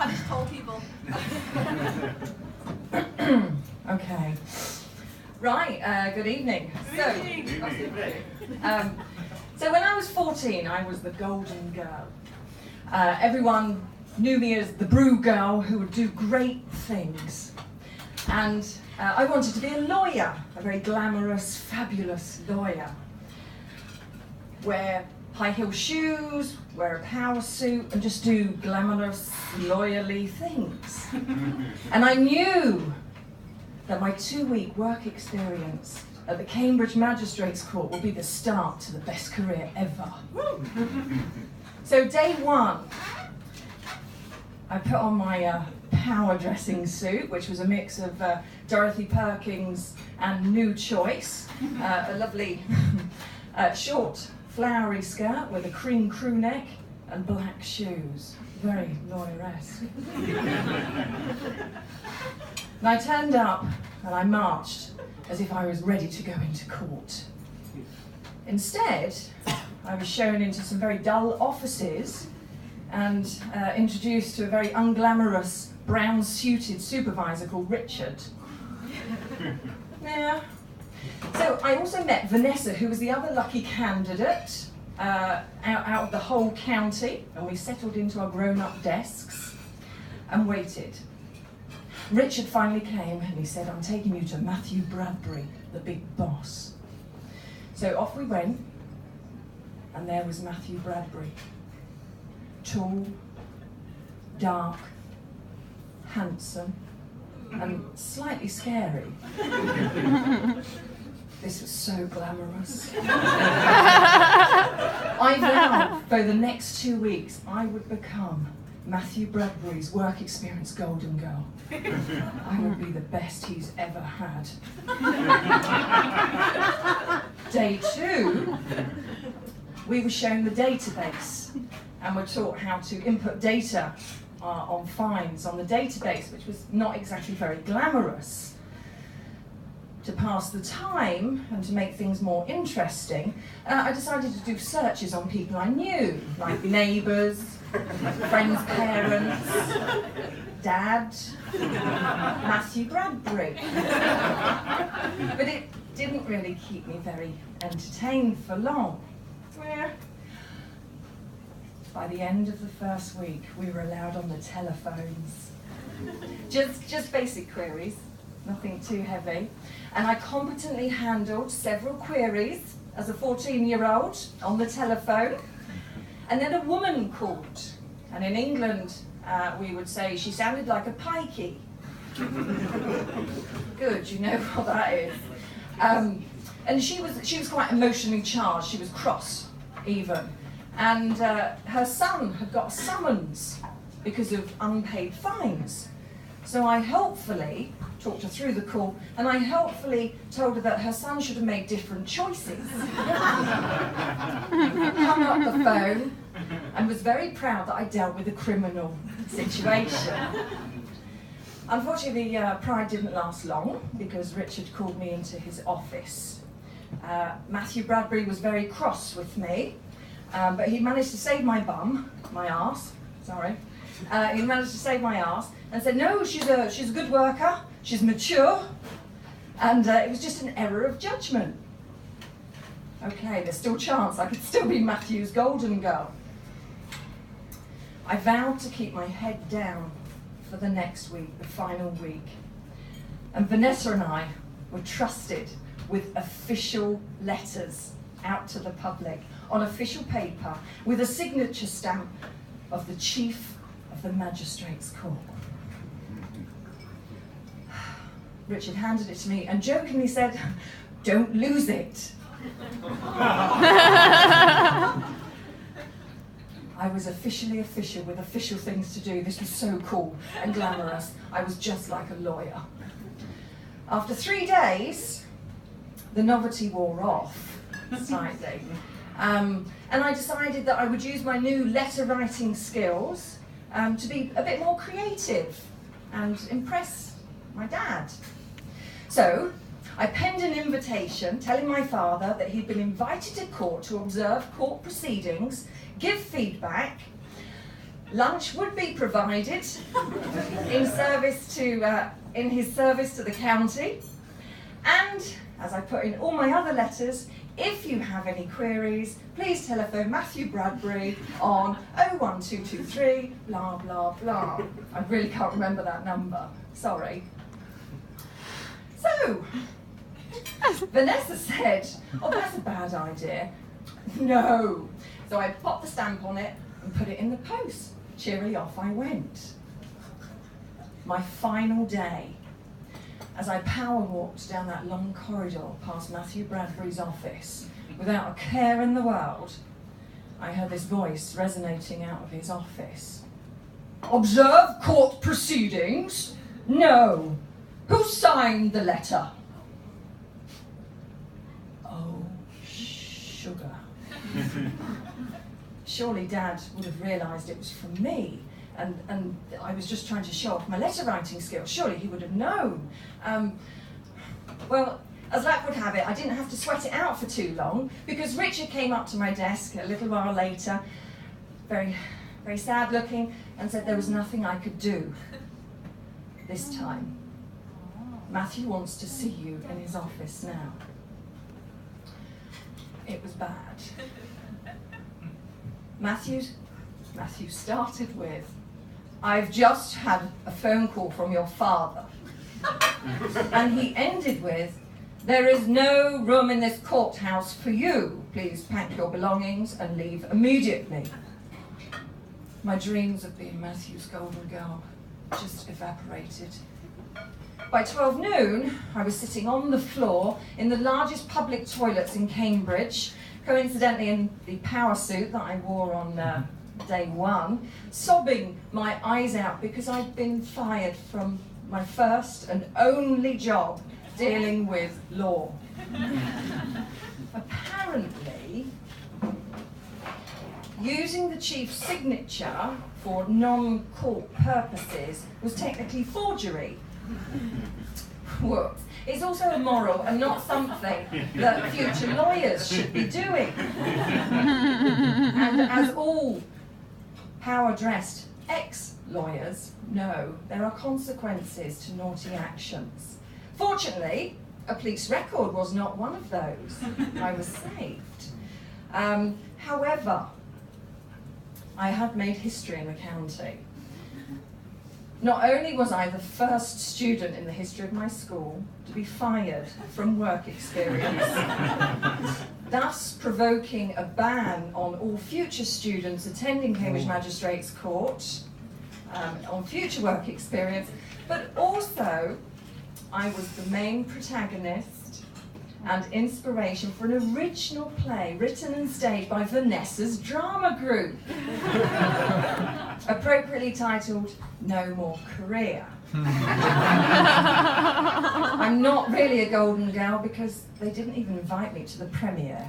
punish tall people. Okay. Right, good evening. So when I was 14, I was the golden girl. Everyone knew me as the brew girl who would do great things. And I wanted to be a lawyer, a very glamorous, fabulous lawyer. Wear high heel shoes, wear a power suit, and just do glamorous, lawyerly things. And I knew that my 2-week work experience at the Cambridge Magistrates Court would be the start to the best career ever. So day one, I put on my power dressing suit, which was a mix of Dorothy Perkins and New Choice, a lovely short flowery skirt with a cream crew neck and black shoes. Very lawyer-esque. And I turned up and I marched as if I was ready to go into court. Instead, I was shown into some very dull offices and introduced to a very unglamorous, brown-suited supervisor called Richard. Yeah. So I also met Vanessa, who was the other lucky candidate out of the whole county, and we settled into our grown-up desks and waited. Richard finally came and he said, "I'm taking you to Matthew Bradbury, the big boss." So off we went, and there was Matthew Bradbury. Tall, dark, handsome, and slightly scary. This was so glamorous. I vowed for the next 2 weeks I would become Matthew Bradbury's work experience golden girl. I would be the best he's ever had. Day 2, we were shown the database and were taught how to input data on fines on the database, which was not exactly very glamorous. To pass the time and to make things more interesting, I decided to do searches on people I knew, like neighbours, friends' parents, Dad, Matthew Bradbury. But it didn't really keep me very entertained for long. By the end of the first week, we were allowed on the telephones. Just basic queries, nothing too heavy. And I competently handled several queries as a 14-year-old on the telephone. And then a woman called. And in England, we would say she sounded like a pikey. Good, you know what that is. And she was quite emotionally charged. She was cross, even. And her son had got a summons because of unpaid fines. So I helpfully talked her through the call, and I helpfully told her that her son should have made different choices. Hung up the phone and was very proud that I dealt with a criminal situation. Unfortunately, pride didn't last long because Richard called me into his office. Matthew Bradbury was very cross with me, but he managed to save my arse. He managed to save my arse and said, "No, she's a good worker, she's mature, and it was just an error of judgment." Okay, there's still a chance I could still be Matthew's golden girl. I vowed to keep my head down for the next week, the final week. And Vanessa and I were trusted with official letters out to the public on official paper with a signature stamp of the Chief of the Magistrates Court. Richard handed it to me and jokingly said, "Don't lose it." I was officially official with official things to do. This was so cool and glamorous. I was just like a lawyer. After 3 days, the novelty wore off slightly. And I decided that I would use my new letter writing skills to be a bit more creative and impress my dad. So I penned an invitation telling my father that he'd been invited to court to observe court proceedings, give feedback, Lunch would be provided in his service to the county. And, as I put in all my other letters, if you have any queries, please telephone Matthew Bradbury on 01223 blah blah blah. I really can't remember that number, sorry. So, Vanessa said, oh, that's a bad idea. No. So I popped the stamp on it and put it in the post. Cheerily off I went. My final day. As I power walked down that long corridor past Matthew Bradbury's office, without a care in the world, I heard this voice resonating out of his office. Observe court proceedings? No. Who signed the letter? Oh, sugar. Surely Dad would have realised it was from me, and I was just trying to show off my letter writing skills. Surely he would have known. Well, as luck would have it, I didn't have to sweat it out for too long, because Richard came up to my desk a little while later, very, very sad looking, and said there was nothing I could do this time. Matthew wants to see you in his office now. It was bad. Matthew started with, I've just had a phone call from your father. And he ended with, there is no room in this courthouse for you. Please pack your belongings and leave immediately. My dreams of being Matthew's golden girl just evaporated. By 12 noon, I was sitting on the floor in the largest public toilets in Cambridge, coincidentally in the power suit that I wore on day one, sobbing my eyes out because I'd been fired from my first and only job dealing with law. Apparently, using the chief's signature for non-court purposes was technically forgery. Whoops. It's also immoral and not something that future lawyers should be doing. And as all power-dressed ex-lawyers know, there are consequences to naughty actions. Fortunately, a police record was not one of those. I was saved. However, I had made history in the county. Not only was I the first student in the history of my school to be fired from work experience, thus provoking a ban on all future students attending Cambridge Magistrates Court on future work experience, but also I was the main protagonist and inspiration for an original play written and staged by Vanessa's drama group, appropriately titled No More Career. I'm not really a golden girl because they didn't even invite me to the premiere.